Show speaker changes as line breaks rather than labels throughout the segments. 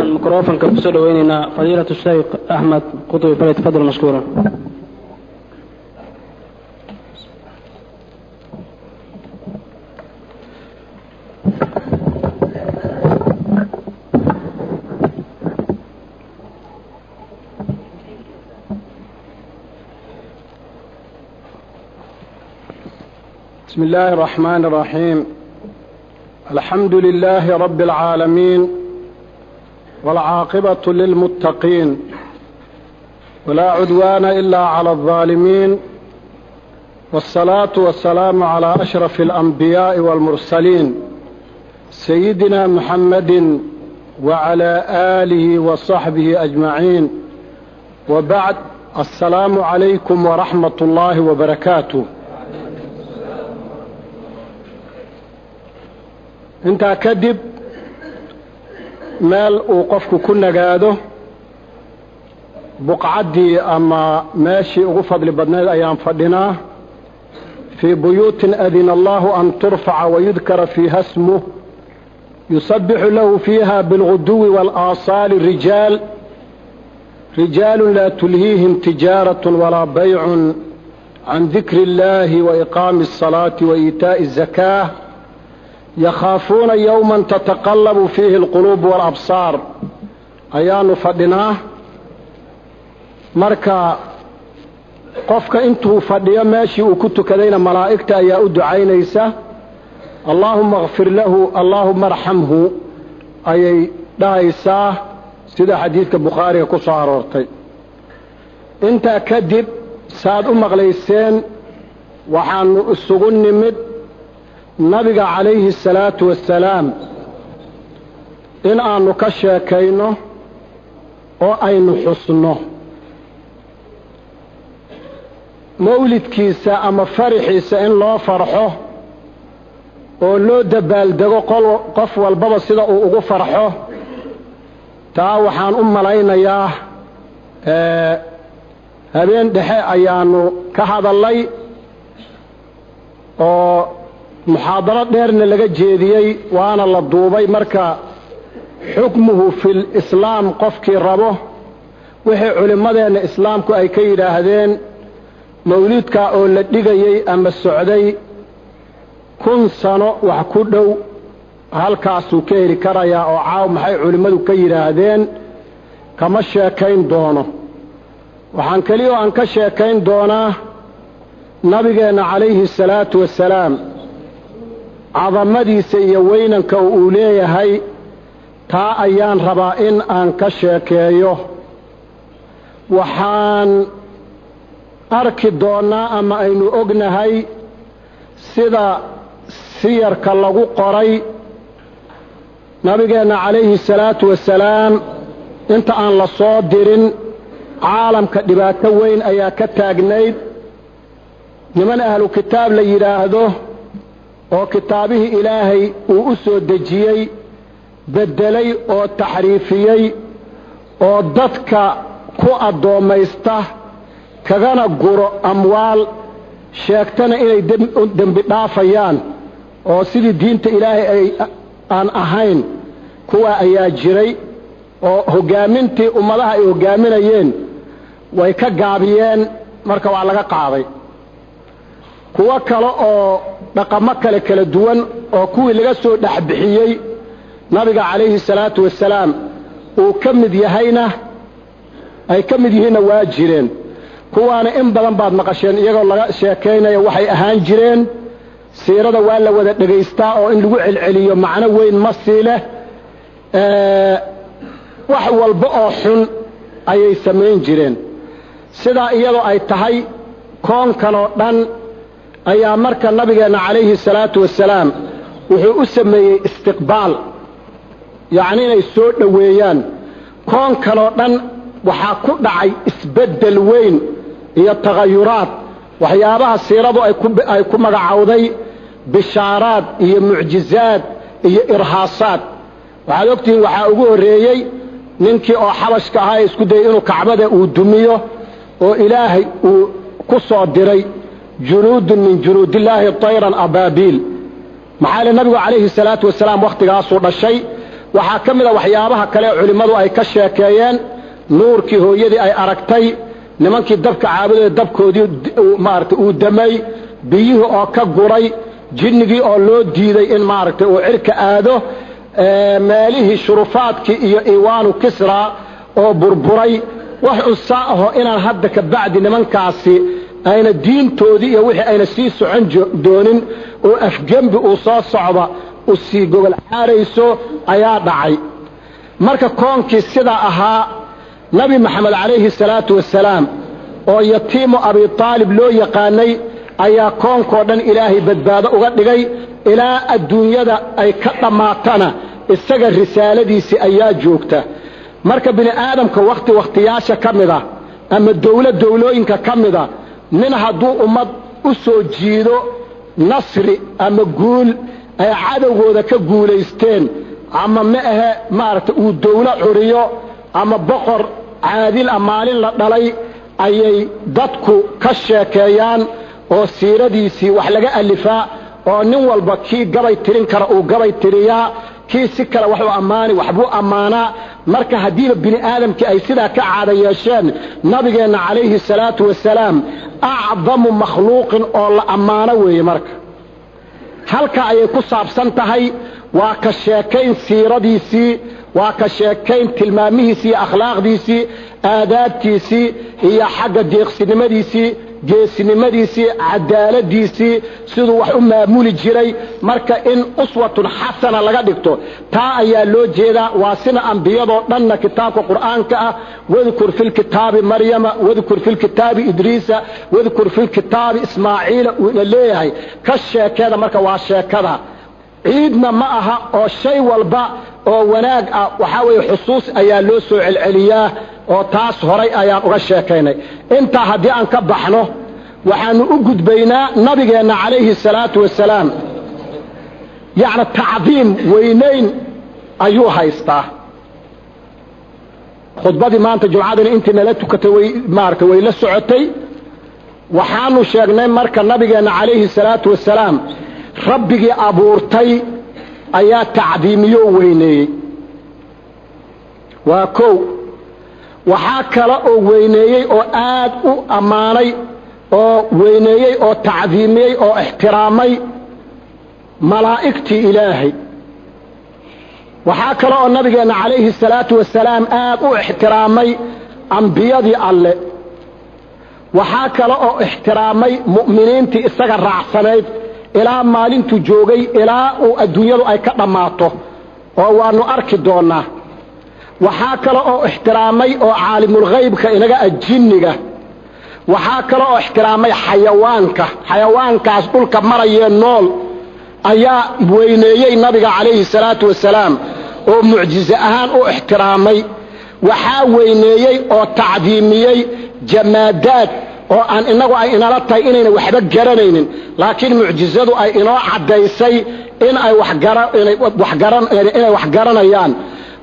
الميكروفون كبسول ويننا فضيلة الشيخ أحمد قطبي فليتفضل مشكورا.
بسم الله الرحمن الرحيم. الحمد لله رب العالمين والعاقبة للمتقين ولا عدوان إلا على الظالمين والصلاة والسلام على أشرف الأنبياء والمرسلين سيدنا محمد وعلى آله وصحبه أجمعين، وبعد، السلام عليكم ورحمة الله وبركاته. intaa kadib meel uu qofku ku nagaado buqcaddii ama meeshii ugu fadli badnayd ayaan fadhinaa fii buyuutin adina allahu an turfaca wayudkara fiiha smuh yusabbixu lahu fiiha bilguduwi waalaasaali rijaalun laa tulhiihim tijaaratun walaa baycun can dikri illahi waiqaami الsalaati waإiitaaءi الzakaah yakhaafuuna yowman tataqallabu fiihi alquluub waalabsaar ayaanu fadhinaa. marka qofka intuu fadhiyo meeshii uu ku tukadayna malaa'igta ayaa u ducaynaysa, allaahumma akfir lahu allaahumma arxamhu ayay dhahaysaa, sida xadiidka bukhaariga ku soo aroortay. intaa kadib saad u maqlayseen waxaanu isugu nimid nabiga calayhi الsalaatu wassalaam in aanu ka sheekayno oo aynu xusno mawlidkiisa ama faraxiisa in loo farxo oo loo dabaaldego qof walbaba sida uu ugu farxo. taa waxaan u malaynayaa habeen dhexe ayaanu ka hadallay oo muxaadaro dheerna laga jeediyey waana la duubay. marka xukmuhu fi lislaam qofkii rabo wixii culimmadeenna islaamku ay ka yidhaahdeen mawlidkaa oo la dhigayey ama socday 1000 sano wax ku dhow halkaasuu ka heli karayaa oo caaw maxay culimmadu ka yidhaahdeen kama sheekayn doono. waxaan keliya oo aan ka sheekayn doonaa nabigeenna calayhi الsalaatu wassalaam cadamadiisa iyo weynanka uu leeyahay. taa ayaan rabaa in aan ka sheekeeyo. waxaan arki doonnaa ama aynu ognahay sida siyarka lagu qoray nabigeenna calayhi الsalaatu wassalaam inta aan la soo dirin caalamka dhibaato weyn ayaa ka taagnayd. niman ahlu kitaab la yidhaahdo oo kitaabihii ilaahay uu u soo dejiyey beddelay oo taxriifiyey oo dadka ku addoommaysta kagana guro amwaal sheegtana inay dembi dhaafayaan oo sidii diinta ilaahay ay aan ahayn kuwa ayaa jiray oo hoggaamintii ummadaha ay hoggaaminayeen way ka gaabiyeen, marka waa laga qaaday. kuwo kale oo dhaqamo kala duwan oo kuwii laga soo dhexbixiyey nabiga calayhi الsalaatu wassalaam uu ka mid yahayna ay ka mid yihiinna waa jireen. kuwaana in badan baad maqasheen iyagoo laga sheekaynaya waxay ahaan jireen. siirada waa la wada dhegaystaa oo in lagu celceliyo macno weyn ma sii leh. wax walba oo xun ayay samayn jireen. sidaa iyadoo ay tahay koonkan oo dhan ayaa marka nabigeenna calayhi الsalaatu wassalaam wuxuu u sameeyey istiqbaal, yacni inay soo dhoweeyaan. koonkan oo dhan waxaa ku dhacay isbeddel weyn iyo tagayuraad, waxyaabaha siiradu ay ku magacowday bishaaraad iyo mucjizaad iyo irhaasaad. waxaad ogtihiin waxaa ugu horreeyey ninkii oo xabashka ahaa ee isku dayay inuu kacbada uu dumiyo oo ilaahay uu ku soo diray junuudun min junuudillaahi tayran abaabiil. maxaa le nabigu calayhi الsalaatu wassalaam wakhtigaasuu dhashay waxaa ka mid a waxyaabaha kale culimmadu ay ka sheekeeyeen nuurkii hooyadii ay aragtay nimankii dabka caabudaya dabkoodii maaragtay uu damay biyihii oo ka guray jinnigii oo loo diiday in maaragtay uu cirka aado meelihii shurufaadkii iyo iwaanu kisra oo burburay wax usaa aho inaan hadda ka bacdi nimankaasi ayna diintoodii iyo wixii ayna sii socon doonin oo afgembi uu soo socda u sii gogol xaarayso ayaa dhacay marka koonkii sidaa ahaa nabi maxamed calayhi salaatu wasalaam oo yatiimu abi aalib loo yaqaanay ayaa koonkoo dhan ilaahay badbaado uga dhigay ilaa adduunyada ay ka dhammaatana isaga risaaladiisii ayaa joogta marka bini aadamka wakhtiyaasha ka mida ama dowlooyinka ka mida nin hadduu ummad u soo jiido nasri ama guul ay cadowgooda ka guulaysteen ama ma ahe maaragtay uu dowlo curiyo ama boqor caadil ah maalin la dhalay ayay dadku ka sheekeeyaan oo siiradiisii wax laga alifaa oo nin walba kii gabay tirin kara uu gabay tiriyaa kii si kale waxuu ammaani waxbuu ammaanaa marka haddiiba bini aadamkii ay sidaa ka caada yeesheen nabigeenna calayhi salaatu wasalaam acdamu makhluuqin oo la ammaano weeye marka halka ayay ku saabsan tahay waa ka sheekayn siiradiisii waa ka sheekayn tilmaamihiisii iyo akhlaaqdiisii aadaabtiisii iyo xagga deeqsinimadiisii geesinimadiisii cadaaladiisii siduu wax u maamuli jiray marka in uswatun xasana laga dhigto taa ayaa loo jeedaa waa sina ambiyadoo dhanna kitaabka qur'aanka ah wadkur fi lkitaabi maryama wadkur fi lkitaabi idriisa wadkur fi lkitaabi ismaaciila uuna leeyahay ka sheekeeda marka waa sheekada ciidna ma aha oo shay walba oo wanaag ah waxaa weeye xusuus ayaa loo soo celceliyaa oo taas horay ayaan uga sheekaynay intaa haddii aan ka baxno waxaanu u gudbaynaa nabigeenna calayhi salaatu wasalaam yacni tacdiim weynayn ayuu haystaa khudbadii maanta jumcadani intii nala tukatay way la socotay waxaanu sheegnay marka nabigeenna calayhi salaatu wasalaam rabbigii abuurtay ayaa tacdiimiyo weyneeyey waa kow waxaa kale oo weyneeyey oo aad u ammaanay oo weyneeyey oo tacdiimiyey oo ixtiraamay malaa'igtii ilaahay waxaa kale oo nabigeenna calayhi salaatu wasalaam aad u ixtiraamay ambiyadii alle waxaa kale oo ixtiraamay mu'miniintii isaga raacsanayd ilaa maalintuu joogay ilaa uu adduunyadu ay ka dhammaato oo waanu arki doonnaa waxaa kale oo ixtiraamay oo caalimulghaybka inaga jinniga waxaa kale oo ixtiraamay xayawaankaas dhulka marayee nool ayaa weyneeyey nabiga calayhi salaatu wasalaam oo mucjize ahaan u ixtiraamay waxaa weyneeyey oo tacdiimiyey jamaadaad oo aan inagu ay inala tahay inayna waxba garanaynin laakiin mucjizadu ay inoo caddaysay in ay wax garanayaan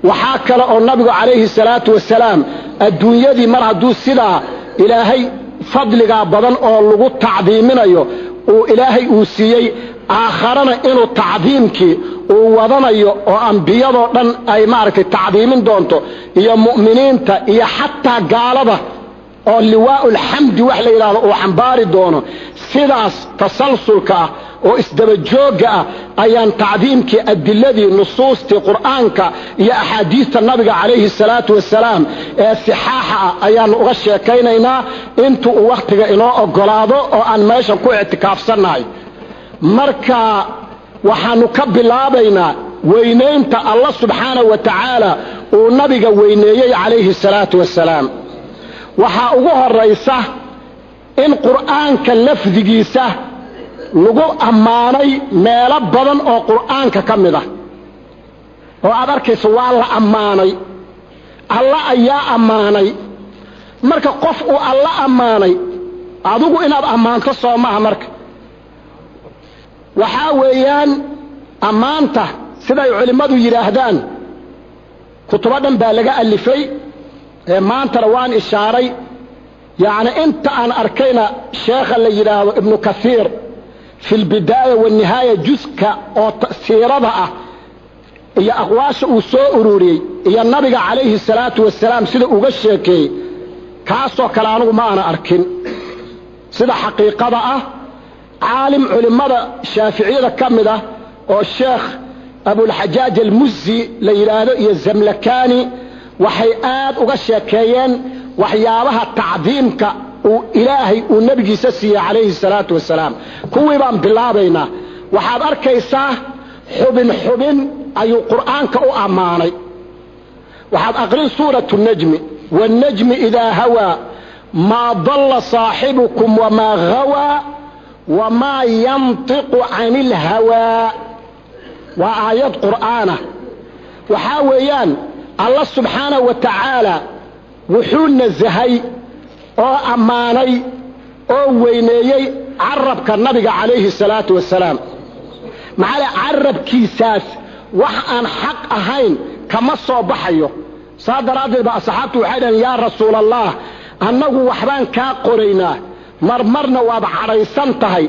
waxaa kale oo nabigu calayhi salaatu wasalaam adduunyadii mar hadduu sidaa ilaahay fadligaa badan oo lagu tacdiiminayo uu ilaahay uu siiyey aakharana inuu tacdiimkii uu wadanayo oo ambiyadoo dhan ay maaragtay tacdiimin doonto iyo mu'miniinta iyo xataa gaalada oo liwaa'ulxamdi wax la yidhaahdo uu xambaari doono sidaas tasalsulka ah oo isdabajoogga ah ayaan tacdiimkii adiladii nusuustii qur'aanka iyo axaadiista nabiga calayhi salaatu wasalaam ee sixaaxa ah ayaannu uga sheekaynaynaa intuu uu wakhtiga inoo oggolaado oo aan meeshan ku ictikaafsannahay marka waxaannu ka bilaabaynaa weynaynta allah subxaanahu wa tacaala uu nabiga weyneeyey calayhi salaatu wasalaam waxaa ugu horaysa in qur'aanka lafdigiisa lagu ammaanay meelo badan oo qur'aanka ka mid ah oo aad arkayso waa la ammaanay alla ayaa ammaanay marka qof uu alla ammaanay adigu inaad ammaanto soo maaha marka waxaa weeyaan ammaanta siday culimmadu yidhaahdaan kutubo dhan baa laga alifay maantana waan ishaaray yacni inta aan arkayna sheekha la yidhaahdo ibnu kasiir fi lbidaaya wanihaaya juska oo siirada ah iyo aqwaasha uu soo ururiyey iyo nabiga calayhi salaatu wasalaam sida uga sheekeeyey kaasoo kale anugu ma ana arkin sida xaqiiqada ah caalim culimmada shaaficiyada ka mid ah oo sheekh abulxajaaj almuzi la yidhaahdo iyo zamlakani waxay aad uga sheekeeyeen waxyaabaha tacdiimka uu ilaahay uu nebigiisa siiyey calayhi salaatu wasalaam kuwii baan bilaabaynaa waxaad arkaysaa xubin xubin ayuu qur'aanka u ammaanay waxaad aqrin suuratu najmi wannajmi idaa hawaa maa dalla saaxibukum wamaa hawaa wamaa yantiqu cani ilhawaa waa aayad qur'aanah waxaa weeyaan allah subxaanahu wa tacaala wuxuu nasahay oo ammaanay oo weyneeyey carabka nabiga calayhi salaatu wasalaam maxaa carabkiisaas wax aan xaq ahayn kama soo baxayo saa daraaddeed ba asxaabtu waxay dhaheen yaa rasuula allah annagu waxbaan kaa qoraynaa marmarna waad cadhaysan tahay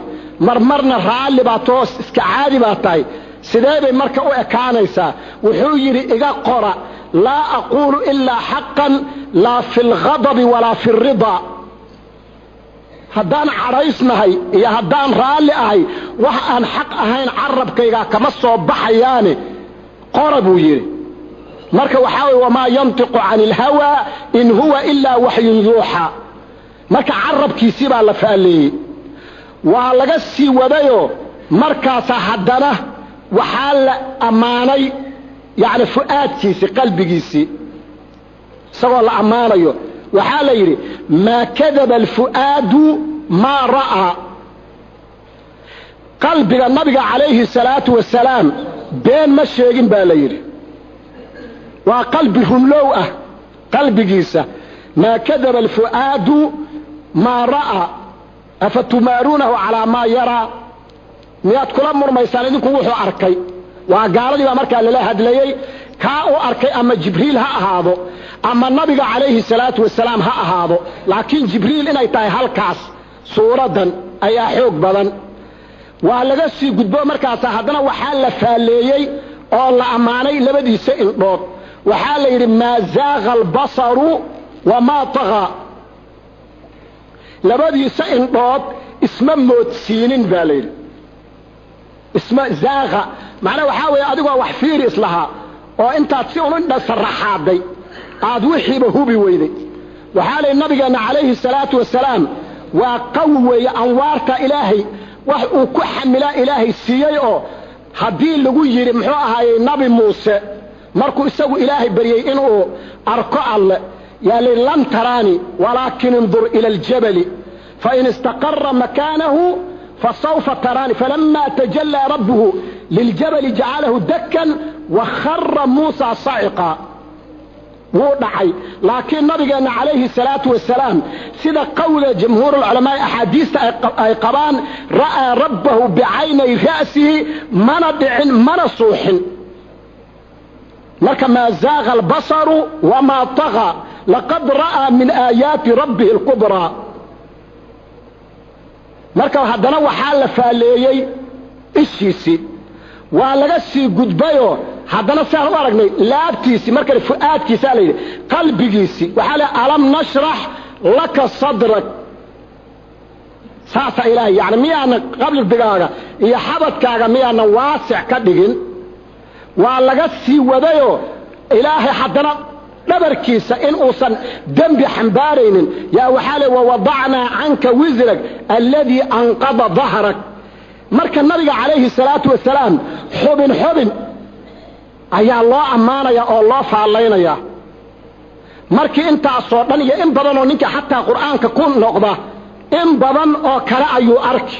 marmarna raalli baad toos iska caadi baad tahay sidee bay marka u ekaanaysaa wuxuu yidhi iga qora laa aquulu ilaa xaqan laa fi lghadabi walaa fi alridaa haddaan cadhaysnahay iyo haddaan raalli ahay wax aan xaq ahayn carabkaygaa kama soo baxayaane qora buu yidhi marka waxaa weye wamaa yantiqu cani ilhawaa in huwa ilaa waxyun yuuxaa marka carabkiisii baa la faalleeyey waa laga sii wadayoo markaasaa haddana waxaa la ammaanay yacni fu'aadkiisii qalbigiisii isagoo la ammaanayo waxaa la yidhi maa kadaba alfu'aadu maa ra'aa qalbiga nabiga calayhi salaatu wasalaam been ma sheegin baa la yidhi waa qalbi runlow ah qalbigiisa maa kadaba alfu'aadu maa ra'aa afatumaaruunahu calaa maa yaraa miyaad kula murmaysaan idinku wuxuu arkay waa gaaladii baa markaa lala hadlayey kaa u arkay ama jibriil ha ahaado ama nabiga calayhi salaatu wasalaam ha ahaado laakiin jibriil inay tahay halkaas suuraddan ayaa xoog badan waa laga sii gudbo markaasa haddana waxaa la faalleeyey oo la ammaanay labadiisa indhood waxaa la yidhi maa zaaqa albasaru wamaa tagaa labadiisa indhood isma moodsiinin baa la yidhi isma zaaqa macnaa waxaa weeye adigoo wax fiiri islahaa oo intaad si unu indha sarraxaaday aad wixiiba hubi weyday waxaa la yidhi nabigeenna calayhi salaatu wasalaam waa qawi weeye anwaarta ilaahay wax uu ku xamilaa ilaahay siiyey oo haddii lagu yidhi muxuu ahaayey nabi muuse markuu isagu ilaahay baryey inuu arko alle yaa layidhi lan taraani walaakin indur ila aljabali fain istaqara makaanahu fasawfa taraani falama tajallaa rabbuhu liljabali jacalahu dakkan wakhara muusa saciqa wuu dhacay laakiin nabigeenna calayhi salaatu wasalaam sida qowla jamhuurulculamaai axaadiista ay qabaan ra'aa rabbahu bicaynay ra'sihi mana dhicin mana suuxin marka maa zaaqa albasaru wamaa tagaa laqad ra'aa min aayaati rabbihi alkubraa marka haddana waxaa la faalleeyey ishiisii waa laga sii gudbayoo haddana siaan u aragnay laabtiisii markale fu'aadkiisaa la yidhi qalbigiisii waxaa la alam nashrax laka sadrak saasaa ilaahay yani miyaanan qalbigaaga iyo xabadkaaga miyaanan waasic ka dhigin waa laga sii wadayoo ilaahay haddana dhabarkiisa in uusan dembi xambaaraynin yaa waxaa le wawadacnaa canka wisrak alladii anqada dahrak marka nabiga calayhi salaatu wasalaam xubin xubin ayaa loo ammaanaya oo loo faallaynayaa markii intaasoo dhan iyo in badanoo ninka xataa qur'aanka ku noqda in badan oo kale ayuu arki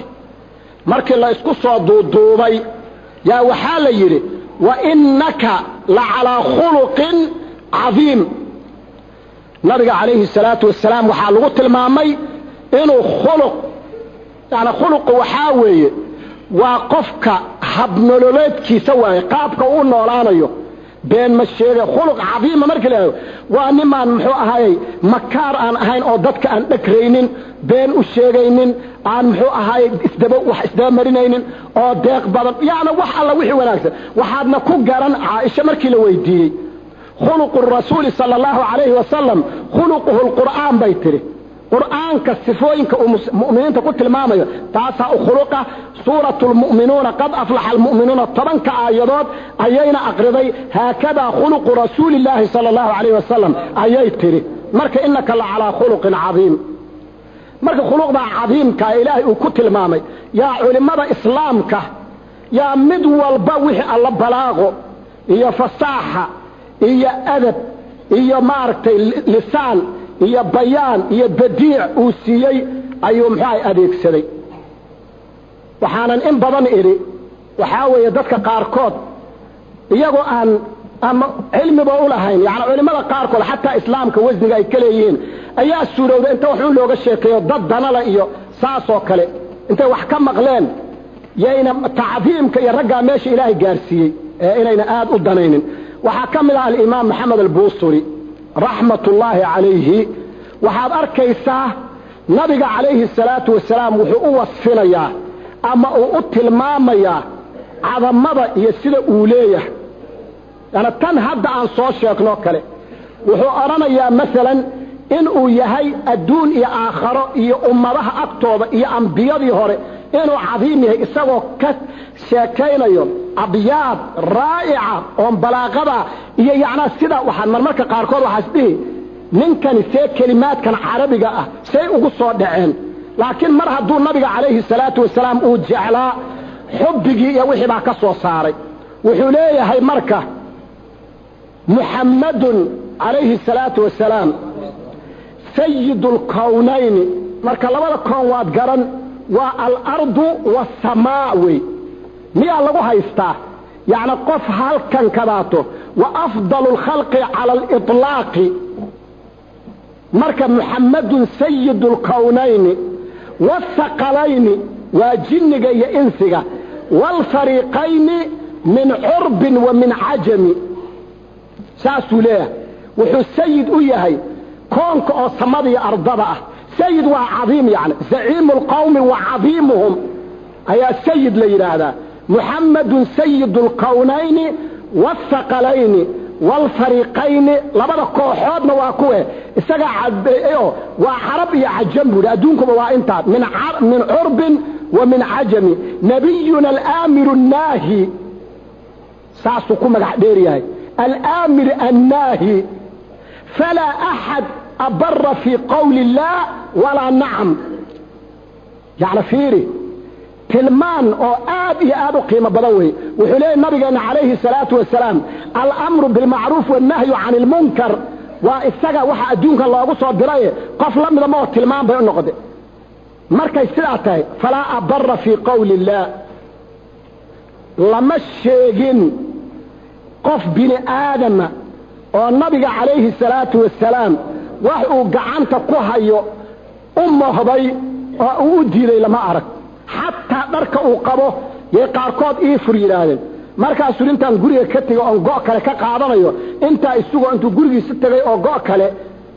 markii la isku soo duuduubay yaa waxaa la yidhi wa innaka la calaa khuluqin cadiim nabiga calayhi salaatu wasalaam waxaa lagu tilmaamay inuu yani khuluqu waxaa weeye waa qofka habnololeedkiisa waaye qaabka uu noolaanayo been ma sheega khuluq cadiima markii la waa nimaan muxuu ahaayey makaar aan ahayn oo dadka aan dhagraynin been u sheegaynin aan muxuu ahaay isdaba marinaynin oo deeq badan yaani wax alla wixii wanaagsan waxaadna ku garan Caaisha markii la weydiiyey khuluqu rasuuli sallallahu alayhi wasallam khuluquhu alquran baytiri quraanka sifooyinka mu'miniinta ku tilmaamayo taasa khuluqa suuratul mu'minuuna qad aflaha almu'minuuna tobanka aayadood ayayna aqriday haakada khuluqu rasuulillahi sallallahu alayhi wasallam ayay tiri marka innaka la ala khuluqin azim marka khuluqda azimka ilaahi uu ku tilmaamay yaa culimada islaamka yaa mid walba wixii alla balaago iyo fasaaxa iyo adab iyo maartay lisaan iyo bayaan iyo badiic uu siiyay ayuu maxay adeegsaday waxaanan in badan iri waxa weeye dadka qaarkood iyagoo aan ama cilmiba u lahayn yaani culimada qaarkood xataa islaamka wasniga ay kaleeyeen ayaa suurowday inta wax looga sheekeeyo dad danala iyo saasoo kale intay wax ka maqleen yayna tacdiimka iyo ragga meesha ilaahay gaarsiiyay inayna aad u danaynin waxa kamid ah imaam Muhammad al-Busiri rahmatullahi alayhi waxaad arkaysaa nabiga alayhi salatu wasalaam wuxuu u wasfinayaa ama uu tilmaamayaa cadamada iyo sida uu leeyahay ana tan hadda aan soo sheegno kale wuxuu oranayaa midalan in uu yahay adduun iyo aakhiro iyo ummadaha agtooda iyo ambiyadii hore inuu cadiim yahay isagoo ka sheekaynayo abyaad raa'ica oo balaaqada iyo yaana sida waxaan marmarka qaarkood waxaas dhihi ninkani see kalimaadkan carabiga ah say ugu soo dhaceen laakiin mar hadduu nabiga calayhi salaatu wasalaam uu jeclaa xubbigii iyo wixii baa ka soo saaray wuxuu leeyahay marka muhammadun calayhi salaatu wasalaam sayyidul kawnayni marka labada koon waad garan waa al-ardu was-samaa wey miyaa lagu haystaa يعني قف هل كان كذاته وأفضل الخلق على الإطلاق مركب محمد سيد الكونين والثقلين وجنك يا إنسك والفريقين من عرب ومن عجم ساسو ليه وحو السيد أيهي كونك أو صمدي أرضبه سيد وعظيم يعني زعيم القوم وعظيمهم هيا السيد ليلة هذا محمد سيد الكونين والثقلين والفريقين لبدا كوخودنا waa kuwe isaga cadeeyo waa xarab iyo cajam buu adduunkuba waa inta min urb wa min ajam nabiyuna al-amir an-nahi saasu ku magac dheer yahay al-amir an-nahi fala ahad abarra fi qawli Allah wala na'am يعني فيري tilmaan oo aad iyo aad u qiimo badan way wuxuu leeyahay nabigeena calayhi salaatu wasalaam al-amru bil ma'ruf wan nahyu 'anil munkar wa isaga waxa adduunka loogu soo diray qof la mid ma tilmaan bay noqday markay sidaa tahay fala abarra fi qawli Allah lama sheegin qof bini aadama oo nabiga calayhi salaatu wasalaam wax uu gacanta ku hayo ummaday oo uu diiday lama arag حتى درك او قبو يي قاركود اي فر يراadeen markaas surintan guriga ka tago oo go kale ka qaadanayo inta isugu intu gurigiisa tagay oo go kale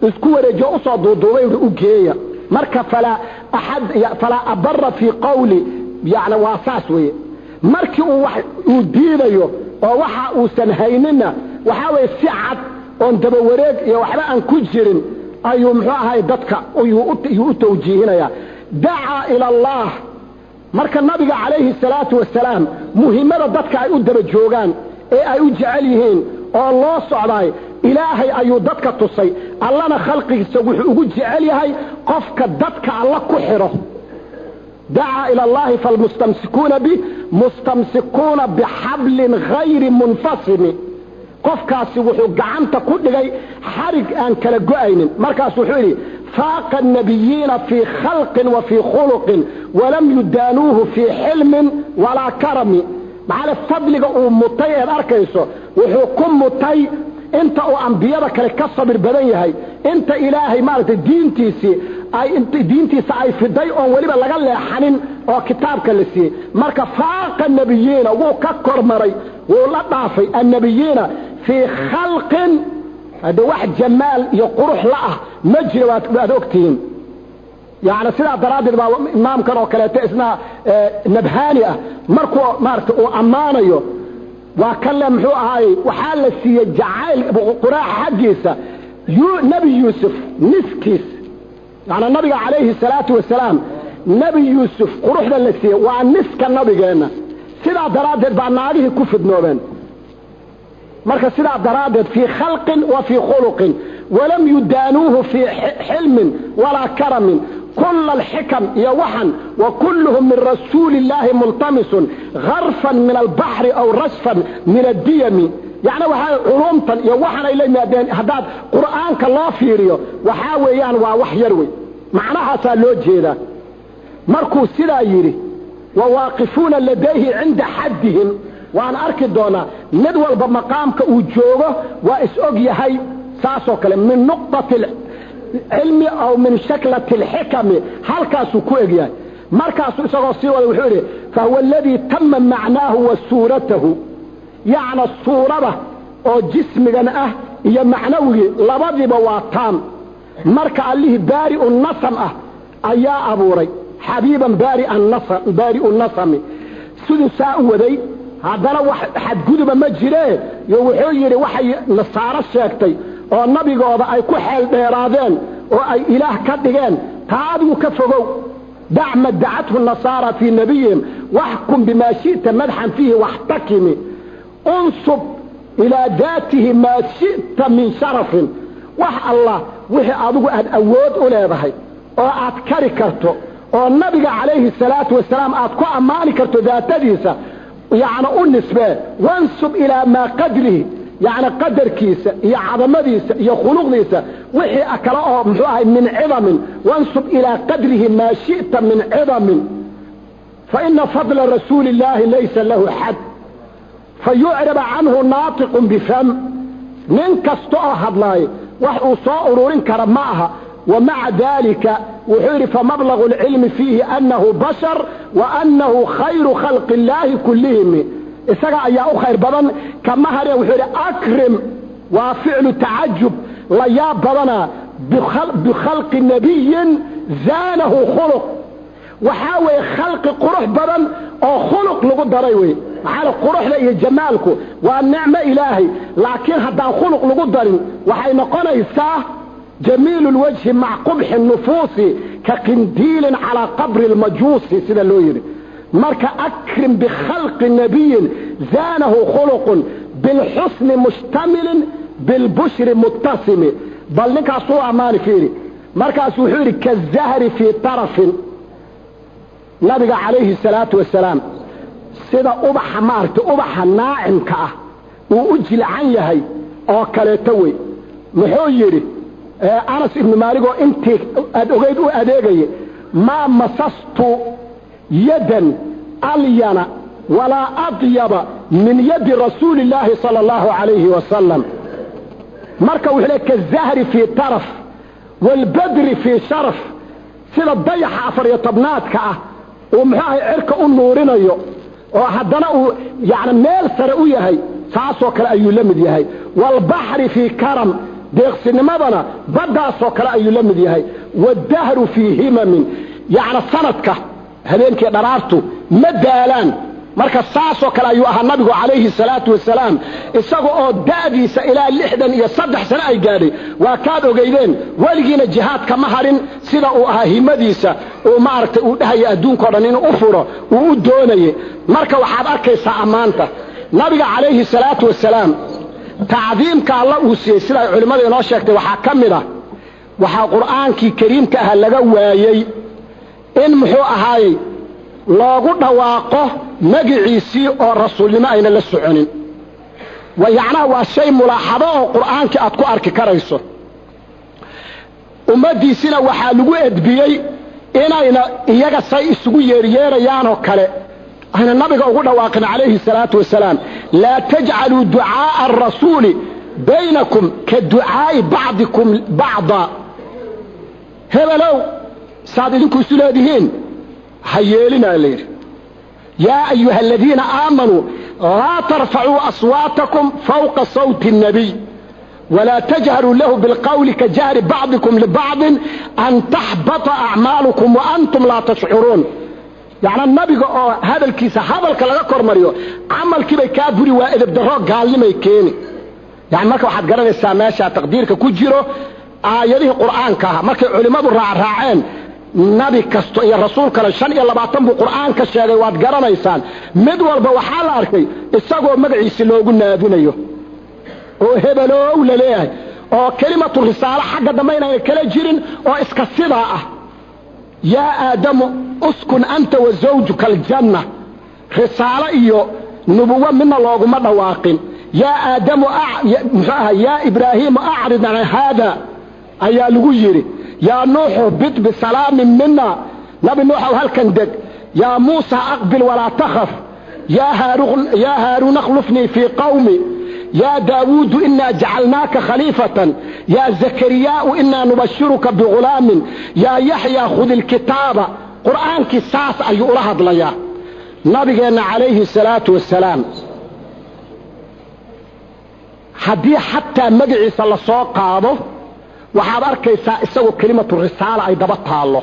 isku wareejo u soo duuduubay u geeya marka fala abarra fi qawli yaani waasaas weeye markii uu diidayo oo waxa uu san haynina waxa way si cad oo daba wareeg iyo waxba aan ku jirin ayuu muxuu ahay dadka u tawjiihinaya da'a ila Allah marka nabiga calayhi salaatu wasalaam muhiimada dadka ay u daba joogaan ee ay u jecel yihiin oo loo socday ilaahay ayuu dadka tusay allana khalqigiisa wuxuu ugu jecel yahay qofka dadka alla ku xiro da'a ila Allah falmustamsikuna bi mustamsikuna bihablin ghayri munfasim qofkaasi wuxuu gacanta ku dhigay xarig aan kala go'aynin markaas wuxuu yiri فاق النبيين في خلق وفي خلق ولم يدانوه في حلم ولا كرم مع الفضل أمتي أركيسو وحكم متي انت أنبياءك لكصبر بدنيهي انت إلهي مالت دينتيسي أي انت دينتيسي أي في الضيء وليبا لغل حنين أو كتابك لسي مركا فاق النبيين وككر مري ولطافي النبيين في خلق هذا واحد جمال يقرح لأه مجري وأدوكتين يعني سيدا درادد با امام كان وكالته اسمها نبهاني مركو مارت وامانيو وكلم محو هاي وحال السي جعيل قراء حديثة نبي يوسف نسكيس يعني النبي عليه الصلاة والسلام نبي يوسف قروح ذا السي وعن نسك النبي جانا سيدا درادد با ناقيه كفد نوبين مركز سيدا درادد في خلق وفي خلق ولم يدانوه في حلم ولا كرم كل الحكم يوحن وكلهم من رسول الله ملتمس غرفا من البحر او رشفا من الديم يعني وحا علومتا يوحن الى مادين هداد قرآن كالله فيريو وحاويان ووحيروي معناها سالو جيدا مركو سيدا يري وواقفون لديه عند حدهم وان اركد دونا ندول بمقامك وجوغه واسوق يهي ساسو كلام من نقطة العلم او من شكلة الحكم هل كاسو كوئي مركاسو اسوغو سيوه وحوري فهو الذي تم معناه وصورته يعني الصورة او جسم جنأه هي معنوي لبضي بواتام مركا الليه بارئ النصم ايا ابوري حبيبا بارئ النصم سودو ساء ذي هذا واحد قدب مجريه يوحيري وحي نصارى الشاكتي oo nabigooda ay ku xeel dheeraadeen oo ay ilaah ka dhigeen taadu ka fogow da'ma da'athu an-nasara fi nabiyyin wahkum bima shi'ta madhan fihi wahtakimi unsub ila dhatihi ma shi'ta min sharaf wah Allah wixii adigu aad awood u leedahay oo aad kari karto oo nabiga calayhi salaatu wasalaam aad ku amaani karto daatadiisa yaana u nisbee wansub ila ma qadrihi يعني قدر كيسة يا عظمديسة يا خلق ديسة وحي أكلاه محوها من عظم وانصب إلى قدره ما شئت من عظم فإن فضل رسول الله ليس له حد فيعرب عنه ناطق بفم ننكستوها هدلاي وحو صائر كرم معها ومع ذلك وعرف مبلغ العلم فيه أنه بشر وأنه خير خلق الله كلهم isaga ayaa u khayr badan kama hare wuxuu akrim wa fi'lu ta'ajjub la ya badana bi khalq nabiyyin zanahu khuluq waxa way khalq qurux badan oo khuluq lagu daray way maxaa quruxda iyo jamaalku waa nicmo ilaahi laakiin haddaan khuluq lagu darin waxay noqonaysaa جميل الوجه مع قبح النفوس كقنديل على قبر المجوس سيدا لو يري مركا اكرم بخلق نبي زانه خلق بالحسن مشتمل بالبشر متسم بل نكا سوء امان فيري مركا سوحوري كالزهر في طرف نبي عليه الصلاة والسلام سيدا ابح مارت ابح ناعم كأه واجل عن يهي او كاليتوي محو يري انس ابن مالك انت ادغيد ادغي ما مسست يدا ألين ولا أطيب من يد رسول الله صلى الله عليه وسلم مركا وحليك الزهر في طرف والبدر في شرف سيدا الضيح عفر يطبنات كأه ومحاه عرك النورين ايو وحدنا يعني ميل سرقوية هاي ساسو كلا ايو لمد يهي والبحر في كرم ديغس نمضنا بدا سوكلا ايو لمد يهي والدهر في همم يعني صندك habeenkii dharaartu ma daalaan marka saasoo kale ayuu ahaa nabigu calayhi salaatu wasalaam isaga oo daadiisa ilaa 63 sano ay gaadhay waa kaad ogeydeen waligiina jihaadka ma harin sida uu ahaa himadiisa oo maartay uu dhahay adduunka oo dhan inuu u furo uu u doonayay marka waxaad arkaysaa amaanta nabiga calayhi salaatu wasalaam taadiimka Allah uu siiyay sida culimadu inoo sheegtay waxa kamid ah waxa quraankii kariimka ah laga waayay in muxuu ahaayay loogu dhawaaqo magaciisii oo rasuulnimo ayna la soconin ويعناه وشيء ملاحظة القرآن كأتكو أركي كريسو أمدي سنة وحالقو أدبيي إنا إياغا سيسقو يريانو كالي أنا النبي أقول واقنا عليه الصلاة والسلام لا تجعلوا دعاء الرسول بينكم كدعاء بعضكم بعضا هذا لو سادتكم سلادهين حيالنا الليل يا أيها الذين آمنوا لا ترفعوا أصواتكم فوق صوت النبي ولا تجهروا له بالقول كجهر بعضكم لبعض أن تحبط أعمالكم وأنتم لا تشعرون. يعني النبي هذا الكيسة هذا الكلام كورمريو عمل كده كابري وإذا بدرو قال لي ما يكيني. يعني ما كان حد قرن الساماشة تقديرك كجيرو آياته القرآن كها ما كان علماء الراعين نبي كستو يا رسول كلا شن يلا بعتم بالقرآن كشيء واد قرن إنسان مدول بوحال أركي الساقو مقعيس اللي قلنا دنيو وهبلو ولا ليه أو كلمة الرسالة حق دمينا كلا جيرين أو إسكسيبها يا آدم اسكن أنت وزوجك الجنة رسالة إيو نبوة من الله ومن واقن يا آدم يا إبراهيم أعرض عن هذا أيا لغيري يا نوح بت بسلام منا نبي نوح وهل كندك يا موسى أقبل ولا تخف يا هارون اخلفني في قومي يا داود إنا جعلناك خليفة يا زكريا إنا نبشرك بغلام يا يحيى خذ الكتاب قرآن كساس أي أرهض ليا نبينا عليه الصلاة والسلام حدي حتى مجعي صلى الله waxaad arkaysaa isagoo kelimatu risaala ay daba taalo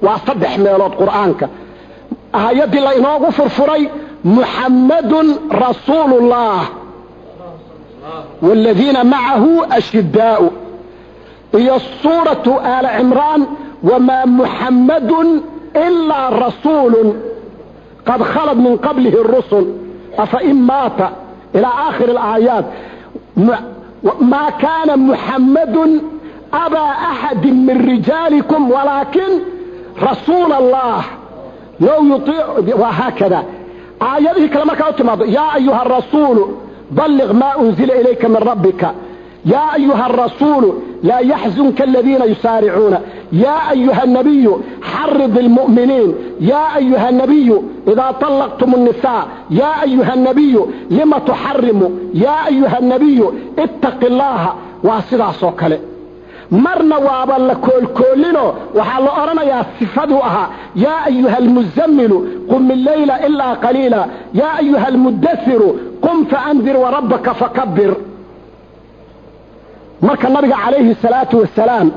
waa 3 meelood quraanka aayadii la inoogu furfuray muhammadun rasuulullah والذين معه أشداء هي سورة آل عمران وما محمد إلا رسول قد خلت من قبله الرسل أفإن مات إلى آخر الآيات ما كان محمد أبا أحد من رجالكم ولكن رسول الله لو يطيع وهكذا آياته كلمة كانت يا أيها الرسول بلغ ما أنزل إليك من ربك يا أيها الرسول لا يحزنك الذين يسارعون يا أيها النبي حرض المؤمنين يا أيها النبي إذا طلقتم النساء يا أيها النبي لما تحرم يا أيها النبي اتق الله واسدا سوكله مرنا وابل كولينو وحال أرنا يا صفدها يا أيها المزمل قم الليل إلا قليلا يا أيها المدثر قم فأنذر وربك فكبر marka nabiga calayhi salaatu wasalaam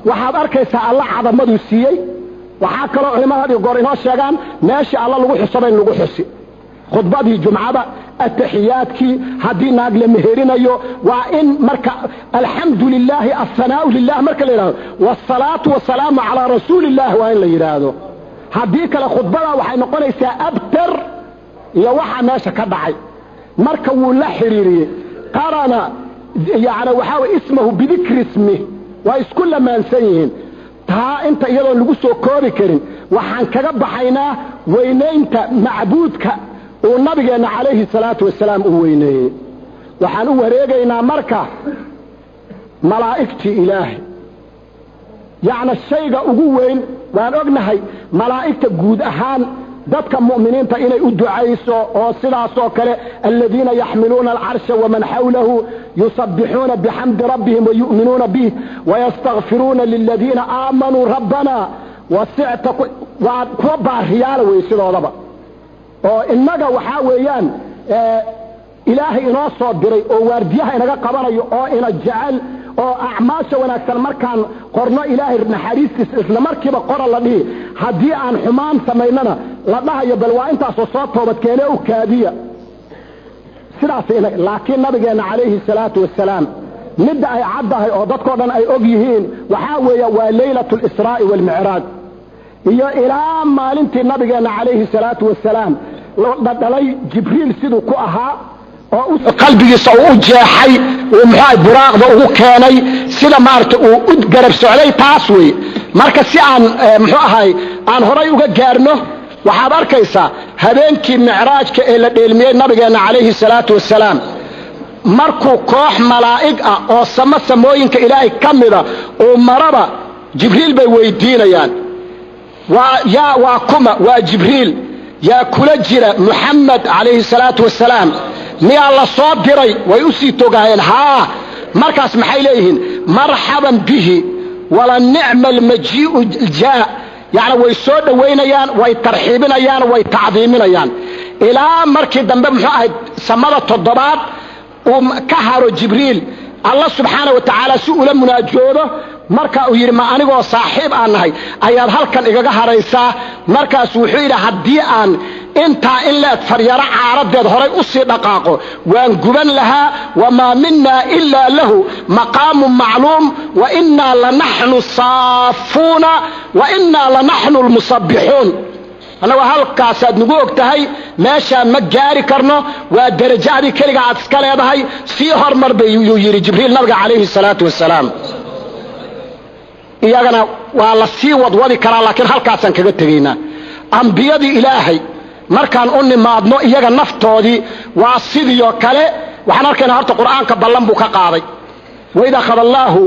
waxaad arkaysaa Allah cadamadu siiyay waxa kale culimada goor inoo sheegaan meesha Allah lagu xusabay lagu xusi khudbadii jumcada atahiyaadki hadii naag la meherinayo waa in marka alhamdulillah as-salaatu lillah marka la yiraahdo was-salaatu was-salaamu ala rasuulillah waa in la yiraahdo hadii kale khudbada waxay noqonaysaa abtar iyo waxa meesha ka dhacay marka wuu la xiriiriyay qarana يعني وحاول اسمه بذكر اسمه واسكل ما انسيهن تا انت يلو لغو سو كوبي كرين وحان كغا بخاينا وينينت معبودك ونبينا عليه الصلاه والسلام وينيه وحان وريغينا marka malaa'ikti ilaahi يعني الشيء ugu weyn waan ognahay malaa'ikta guud ahaan dadka mu'miniinta inay u ducayso oo sidaas oo kale alladina yahmiluna al-arsha wa man hawlahu yusabbihuna bihamdi rabbihim wa yu'minuna bihi wa yastaghfiruna lilladina amanu rabbana wasi'ta wa kubariyal way sidoodaba oo inaga waxa weeyaan ilaahi inoo soo diray oo waardiyaha inaga qabanayo oo ina jecel oo acmaasha wanaagsan markaan qorno ilaahay naxariistiisa isla markiiba qora la dhigi hadii aan xumaan sameynana la dhahayo bal waa intaas soo toobad keenay oo kaadiya sidaas laakiin nabigeena calayhi salaatu wassalaam mid ay cadahay oo dadkoo dhan ay og yihiin waxa weeyaa waa laylatul israa wal mi'raaj iyo ilaa maalintii nabigeena calayhi salaatu wassalaam la dhalay jibriil sidoo ku ahaa oo qalbigiisa uu jeexay oo maxay buraaqda ugu keenay sida maarta uu u garab socday taas way marka si aan muxuu ahay aan horay uga gaarno waxaad arkaysaa habeenkii mi'raajka ee la dheelmiyay nabigeena calayhi salaatu wassalaam markuu koox malaa'ig ah oo samooyinka ilaahay kamida oo maraba jibriil bay weydiinayaan waa kuma waa jibriil yaa kula jira muhammad calayhi salaatu wassalaam miyaa la soo diray way u sii togaayeen haa markaas maxay leeyihiin marhaban bihi wala ni'mal maji'u jaa يعني way soo dhaweynayaan way tarxiibinayaan way tacdiiminayaan ilaa markii dambe muxuu ahayd samada 7 oo ka haro jibriil allah subxaana wa tacaala si ula munaajoodo marka uu yidhi ma anigoo saaxiib aan nahay ayaad halkan igaga haraysaa markaasuu wuxuu yidhi haddii aan intaa in leed faryaro caaradeed horay u sii dhaqaaqo waan guban lahaa wamaa minaa ilaa lahu maqaamun macluum wa innaa lanaxnu saafuuna wa innaa lanaxnu lmusabbixuun annagu halkaasaad nagu og tahay meeshaa ma gaari karno waa darajaadii keliga aad iska leedahay sii hormar bayuu yidhi jibriil nabiga calayhi salaatu wasalaam iyagana waa la sii wadwadi karaa laakiin halkaasaan kaga tegaynaa ambiyadii ilaahay markaan u nimaadno iyaga naftoodii waa sidiioo kale waxaan arkaynaa horta qur'aanka ballan buu ka qaaday waid akhada allaahu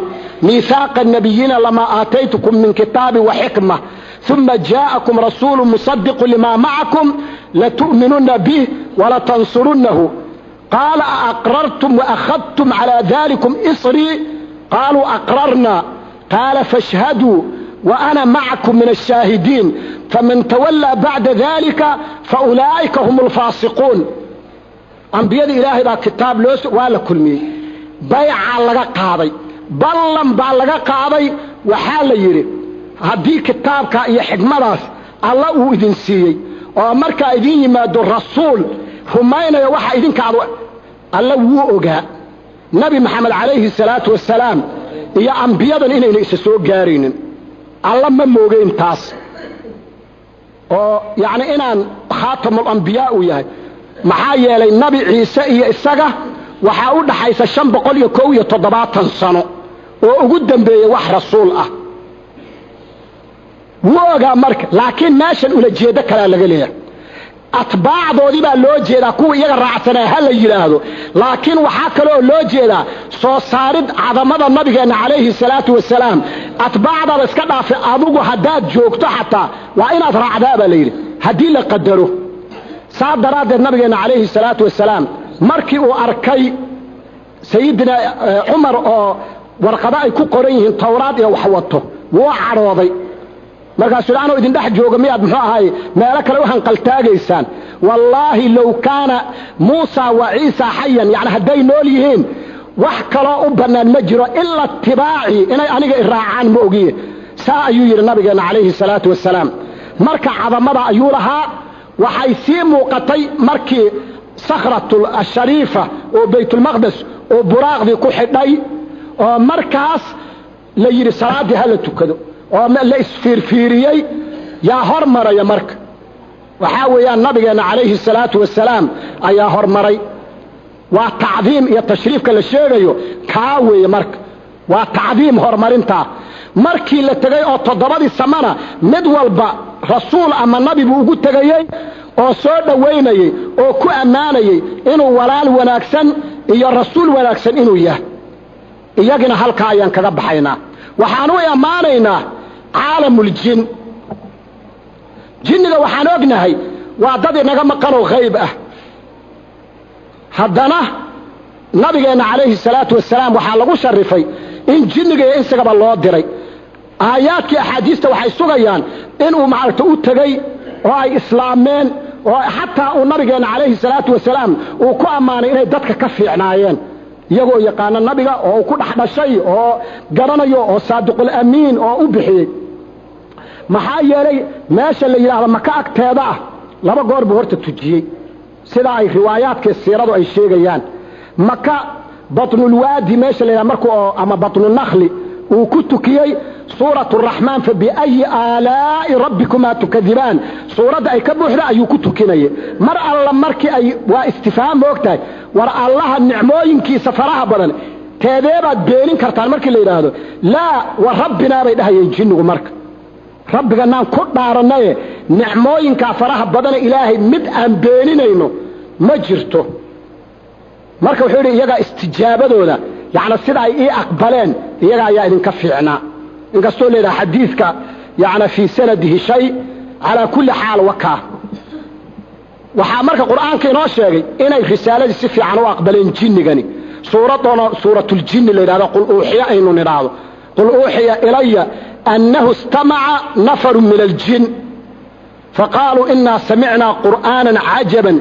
miihaaqa nabiyiina lamaa aataytukum min kitaabi wa xikma uma jaa'akum rasuulu musadiqu limaa macakum latu'minunna bih walatansurunnahu qaala aaqrartum waakhadtum calaa dalikum isrii qaaluu aqrarna qaala fashhaduu وأنا معكم من الشاهدين فمن تولى بعد ذلك فأولئك هم الفاسقون أنبياء إلهي با كتاب لوس ولا كلمي بيع لغا قاضي بلن با لغا قاضي وحال يري هدي كتابك يا حكمداس الله هو إذن سيي ومركا إذن يمادو الرسول همين يوحى إذن كعضو الله هو أغا نبي محمد عليه الصلاة والسلام يا أنبياء إنه يسسو قارين alla ma mooga intaas oo yani inaan khaatamul anbiyaa uu yahay maxaa yeelay nabi ciise iyo isaga waxaa u dhaxaysa 570 sano oo ugu dambeeyay wax rasuul ah wooga marka laakiin meeshan ula jeedo kala laga leeyahay atbaacdoodii baa loo jeedaa kuwa iyaga raacsanaa ha la yiraahdo laakiin waxaa kale oo loo jeedaa soo saarid cadamada nabigeena calayhi salaatu wasalaam atbaacdaada iska dhaafay adigu haddaad joogto xataa waa inaad raacdaa baa la yidhi haddii la qadaro saa daraaddeed nabigeena calayhi salaatu wasalaam markii uu arkay sayidina cumar oo warqado ay ku qoran yihiin tawraad iyo wax wato wuu cadhooday markaasuu anoo idin dhex jooga miyaad muxuu ahaay meelo kale u hanqaltaagaysaan wallaahi low kaana muusa wa ciisa xayan yani hadday nool yihiin wax kaloo u bannaan ma jiro ila itibaacii inay aniga iraacaan ma ogiye saa ayuu yidhi nabigeena calayhi salaatu wasalaam marka cadamada ayuu lahaa waxay sii muuqatay markii sakhratul ashariifa oo baytulmaqdes oo buraaqdii ku xidhay oo markaas la yidhi salaaddii ha la tukado oo la isfiirfiiriyey yaa hormaraya marka waxaa weeyaan nabigeena calayhi salaatu wasalaam ayaa hormaray waa tacdiim iyo tashriifka la sheegayo kaa weeye marka waa tacdiim horumarintaa markii la tegay oo 7 samana mid walba rasuul ama nabi buu ugu tegayey oo soo dhowaynayey oo ku ammaanayey inuu walaal wanaagsan iyo rasuul wanaagsan inuu yahay iyagina halkaa ayaan kaga baxaynaa waxaan u ammaanaynaa caalamul-jin jinniga waxaan ognahay waa dad inaga maqanoo qayb ah haddana nabigeena calayhi salaatu wasalaam waxaa lagu sharifay in jinniga iyo insagaba loo diray aayaadkii axaadiista waxay sugayaan inuu maaragta u tegey oo ay islaameen oo xataa uu nabigeena calayhi salaatu wasalaam uu ku ammaanay inay dadka ka fiicnaayeen iyagoo yaqaana nabiga oo uu ku dhex dhashay oo garanayo oo saadiqul amiin oo u bixiyey maxaa yeelay meesha la yidhaahdo maka agteeda ah 2 goor buu horta tujiyey sida ay riwaayaadka siiradu ay sheegayaan maka batnulwaadi meesha la yidhahdo markuu ama batnunakhli uu ku tukiyey suuratu raxmaan fa biayi aalaa'i rabbikumaa tukadibaan suuradda ay ka buuxda ayuu ku tukinayay mar alla markii ay waa istifhaam moogtahay war allaha nicmooyinkiisa faraha badan teedeebaad beenin kartaan markii la yidhaahdo laa wa rabbinaa bay dhahayeen jinnigu marka rabbiganaan ku dhaarannaye nicmooyinkaa faraha badana ilaahay mid aan beeninayno ma jirto marka wuxuu yidhi iyagaa istijaabadooda yacni sida ay ii aqbaleen iyaga ayaa idinka fiicnaa inkastoo leedaha xadiidka yacni fii sanadihi shay calaa kulli xaal wakaa waxaa marka qur'aanka inoo sheegay inay risaaladii si fiican u aqbaleen jinnigani suuradoona suuratuljinni la yidhahdo qul uuxiya aynu nidhaahdo qul uuxiya ilaya annahu istamaca nafaru min aljin faqaaluu inaa samicnaa qur'aanan cajaban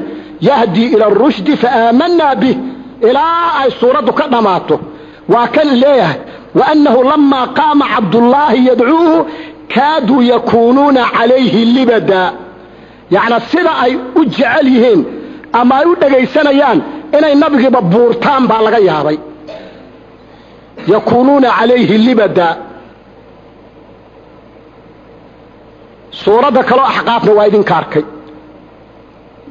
yahdii ila arushdi faaamanaa bih ilaa ay suuraddu ka dhammaato وكان ليه وأنه لما قام عبد الله يدعوه كادوا يكونون عليه لبدا يعني السيدة أي أجعليهن أما يدقى سنيان إن النبي ببورتان بالغيابي يكونون عليه لبدا سورة كلا أحقافنا وايدين كاركي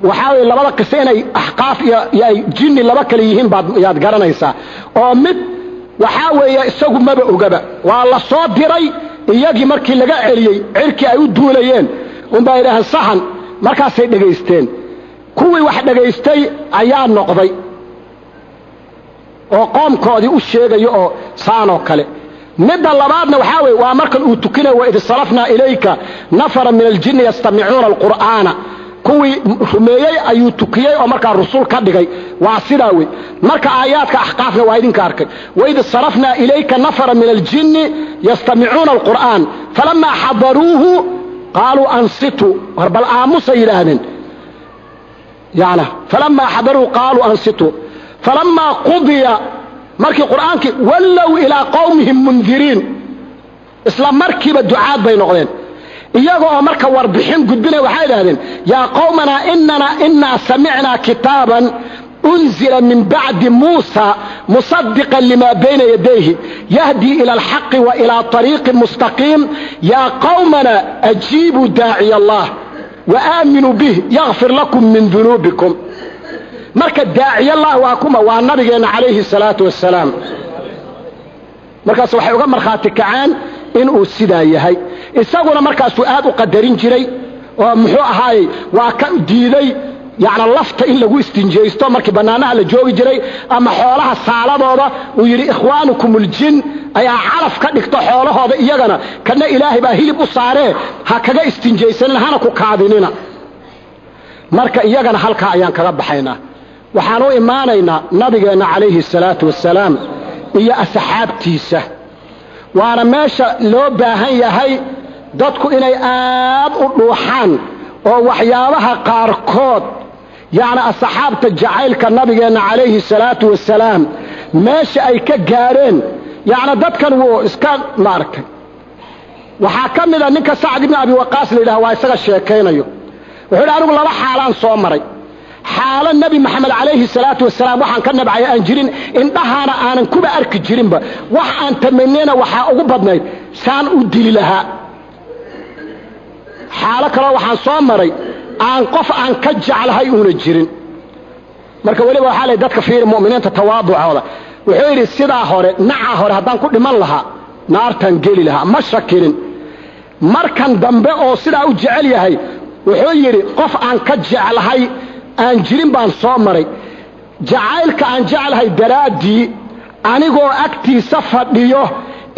وحاول لبدا قسين أحقاف يا جن لبدا كليهين بعد ياد قرنيسا ومد وحاول يسوق مبا وقبا والله صوت ديري iyagii markii laga celiyay cirki ay u duulayeen baa ilaahay saxan markaas ay dhageysteen kuwii wax dhageystay ayaa noqday oo qoomkoodii u sheegayo oo saano kale midda labaadna waxa weey waa markan uu tukinayo wa idsalafna ilayka nafara min aljinn yastami'una alqur'ana kuwii rumeeyay ayuu tukiyay oo markaa rasuul ka dhigay waa sidaa weey marka aayaadka ahqaafna waa idin ka arkay wa idsalafna ilayka nafara min aljinn yastami'una alqur'an falamma hadaruhu qalu ansitu warbal aamusa yiraahdeen yaana falamma hadaru qalu ansitu falamma qudiya markii quraanki wallow ila qawmihim mundirin isla markiiba ducaad bay noqdeen iyagoo marka warbixin gudbinay waxay yiraahdeen ya qawmana inna sami'na kitaban unzila min ba'di Musa musaddiqan lima bayna yadayhi yahdi ila al-haqq wa ila tariqin mustaqim ya qawmana ajibu da'i Allah wa aminu bihi yaghfir lakum min dhunubikum marka da'i Allah waa kuma waa nabigeena alayhi salatu wassalam markaas waxay uga marxaati kacaan in uu sidaa yahay isaguna markaas uu aad u qadarin jiray oo muxuu ahaay waa ka diiday yaana lafta in lagu istinjeesto markii banaanaha la joogi jiray ama xoolaha saaladooda uu yiri ikhwaanukumul jin ayaa calaf ka dhigto xoolahooda iyagana kana ilaahay baa hilib u saaree ha kaga istinjeeysan lahana ku kaadinina marka iyagana halka ayaan kaga baxaynaa waxaan u imaanaynaa nabigeena calayhi salaatu wassalaam iyo asxaabtiisa waana meesha loo baahan yahay dadku inay aad u dhuuxaan oo waxyaabaha qaarkood yaana asxaabta jacaylka nabigeena calayhi salaatu wassalaam meesha ay ka gaareen yaana dadkan wuu iska maarkay waxa kamida ninka Sa'd ibn Abi Waqqas leeyahay waa isaga sheekeynayo wuxuu anigu laba xaalaan soo maray xaalan nabi maxamed calayhi salaatu wassalaam waxaan ka nabcay aan jirin indhahana aanan kuba arki jirinba wax aan tamanina waxa ugu badnayd saan u dili lahaa xaalo kale waxaan soo maray aan qof aan ka jeclahay una jirin marka waliba waxa la dadka fiir muuminiinta tawaaducooda wuxuu yiri sidaa hore naca hore hadaan ku dhiman lahaa naartan geli lahaa ma shakirin markan dambe oo sidaa u jecel yahay wuxuu yiri qof aan ka jeclahay aan jirin baan soo maray jacaylka aan jeclahay daraadii anigoo agtiisa fadhiyo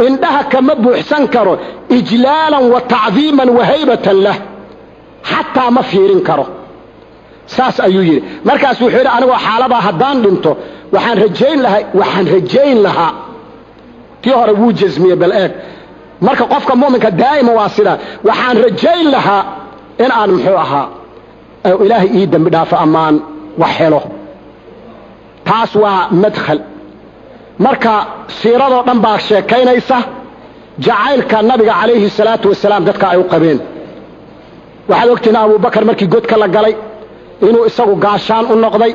indhaha kama buuxsan karo ijlaalan wa ta'dhiiman wa haybatan lah hatta ma fiirin karo saas ayuu yiri markaas wuxuu yiri anigoo xaalada hadaan dhinto waxaan rajayn lahaa tii hore wuu jazmiye bal eeg marka qofka muuminka daa'ima waa sida waxaan rajayn lahaa in aan muxuu ahaa ilaahi ii dambi dhaafo amaan wax helo taas waa madkhal marka siiradoo dhan baa sheekaynaysa jacaylka nabiga calayhi salaatu wassalaam dadka ay u qabeen waxaad ogtiin Abu Bakar markii godka la galay inuu isagu gaashaan u noqday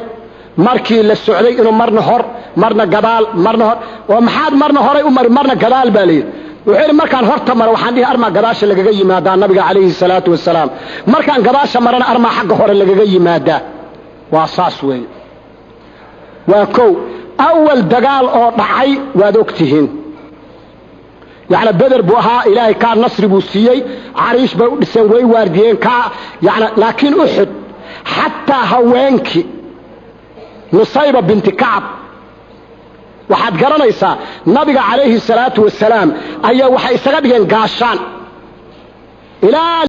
markii la socday inuu marna hor marna gadaal marna hor oo maxaad marna horay u marna gadaal baa leeyahay wuxuu markaan horta mar waxaan dhihi arma gadaasha lagaga yimaada nabiga calayhi salaatu wassalaam markaan gadaasha marana arma xagga hore lagaga yimaada waa saas weey waa kow awal dagaal oo dhacay waad ogtihiin yaana badar buu ahaa ilaahay ka nasri buu siiyay cariish bay u dhiseen way waardiyeen ka yaana laakiin uhud hatta haweenki nusayba binti kacab waxaad garanaysaa nabiga calayhi salaatu wassalaam ayaa waxa isaga dhigeen gaashaan ilaa